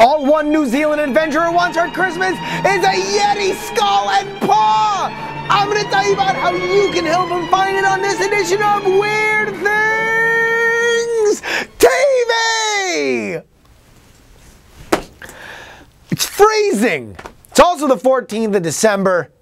All one New Zealand adventurer wants for Christmas is a Yeti skull and paw! I'm going to tell you about how you can help him find it on this edition of Weird Things TV! It's freezing! It's also the 14th of December,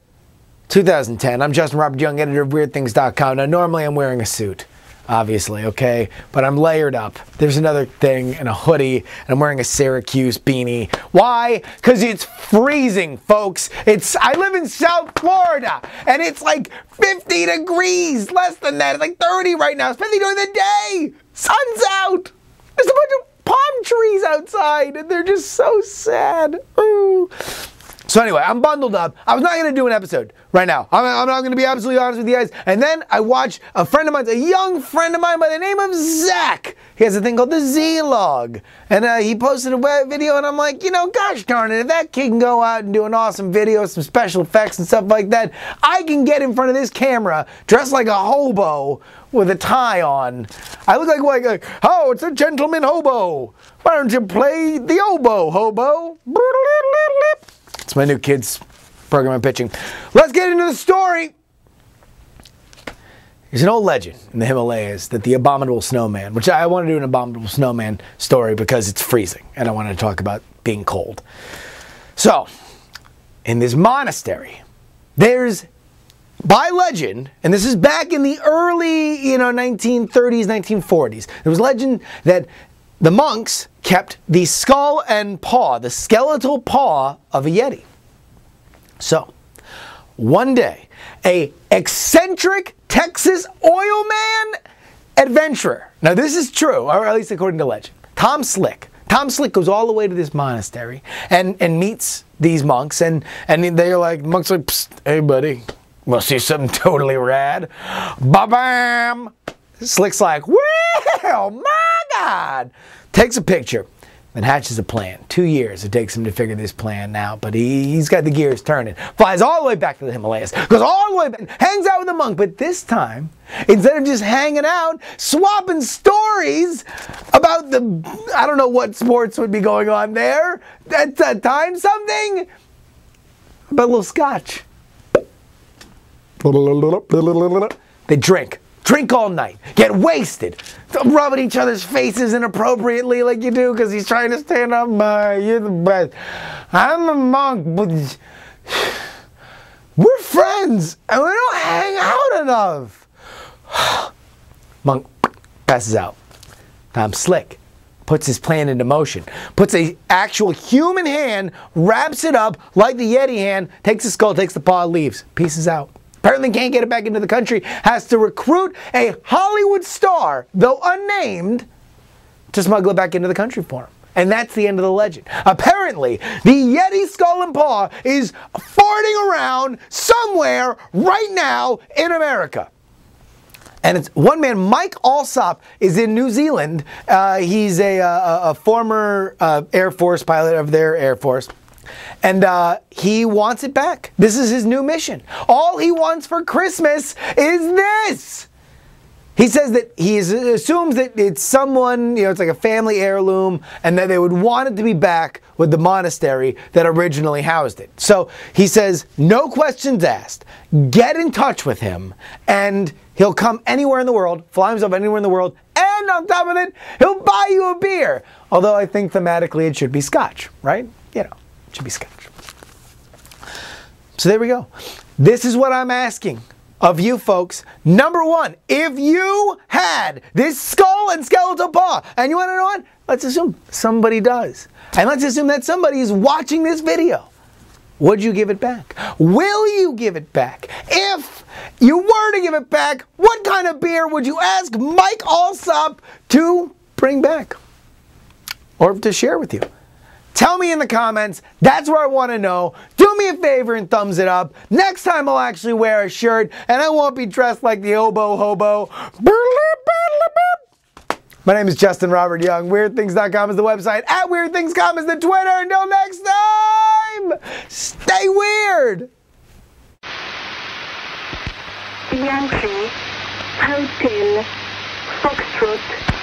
2010. I'm Justin Robert Young, editor of WeirdThings.com. Now, normally I'm wearing a suit. Obviously, okay? But I'm layered up. There's another thing and a hoodie, and I'm wearing a Syracuse beanie. Why? Because it's freezing, folks. I live in South Florida, and it's like 50 degrees, less than that. It's like 30 right now. It's 50 during the day. Sun's out. There's a bunch of palm trees outside, and they're just so sad. Ooh. So anyway, I'm bundled up. I was not going to do an episode right now. I'm not going to be absolutely honest with you guys. And then I watched a friend of mine, a young friend of mine by the name of Zach. He has a thing called the Zlog. And he posted a video, and I'm like, you know, gosh darn it, if that kid can go out and do an awesome video, some special effects and stuff like that, I can get in front of this camera dressed like a hobo with a tie on. I look like oh, it's a gentleman hobo. Why don't you play the oboe, hobo? It's my new kids program I'm pitching. Let's get into the story. There's an old legend in the Himalayas that the abominable snowman, which I want to do an abominable snowman story because it's freezing and I want to talk about being cold. So, in this monastery, there's, by legend, and this is back in the early, 1930s, 1940s, there was legend that the monks kept the skull and paw, the skeletal paw of a Yeti. So, one day, a eccentric Texas oil man adventurer, now this is true, or at least according to legend, Tom Slick goes all the way to this monastery and meets these monks, and they're like, monks are like, psst, hey buddy, wanna see something totally rad? Ba-bam! Slick's like, well, my God! Takes a picture, then hatches a plan. 2 years it takes him to figure this plan out, but he's got the gears turning. Flies all the way back to the Himalayas, goes all the way back, hangs out with the monk, but this time, instead of just hanging out, swapping stories about I don't know what sports would be going on there at that time, something about a little scotch. They drink all night, get wasted, rubbing each other's faces inappropriately like you do because he's trying to stand up. You're the best. I'm a monk, but we're friends and we don't hang out enough. Monk passes out. Tom Slick puts his plan into motion, puts an actual human hand, wraps it up like the Yeti hand, takes the skull, takes the paw, leaves, pieces out. Apparently can't get it back into the country, has to recruit a Hollywood star, though unnamed, to smuggle it back into the country for him. And that's the end of the legend. Apparently, the Yeti skull and paw is farting around somewhere right now in America. And it's one man, Mike Alsop, is in New Zealand. He's a former Air Force pilot of their Air Force. And he wants it back. This is his new mission. All he wants for Christmas is this. He says that he assumes that it's someone, it's like a family heirloom, and that they would want it to be back with the monastery that originally housed it. So he says, no questions asked. Get in touch with him, and he'll come anywhere in the world, fly himself anywhere in the world, and on top of it, he'll buy you a beer. Although I think thematically it should be scotch, right? Should be scotch. So there we go. This is what I'm asking of you folks. Number one, if you had this skull and skeletal paw, and you want to know what? Let's assume somebody does. And let's assume that somebody is watching this video. Would you give it back? Will you give it back? If you were to give it back, what kind of beer would you ask Mike Alsop to bring back? Or to share with you? Tell me in the comments. That's where I want to know. Do me a favor and thumbs it up. Next time I'll actually wear a shirt and I won't be dressed like the oboe hobo. My name is Justin Robert Young. WeirdThings.com is the website. At WeirdThingsCom is the Twitter. Until next time, stay weird. Yankee, Hotel, Foxtrot.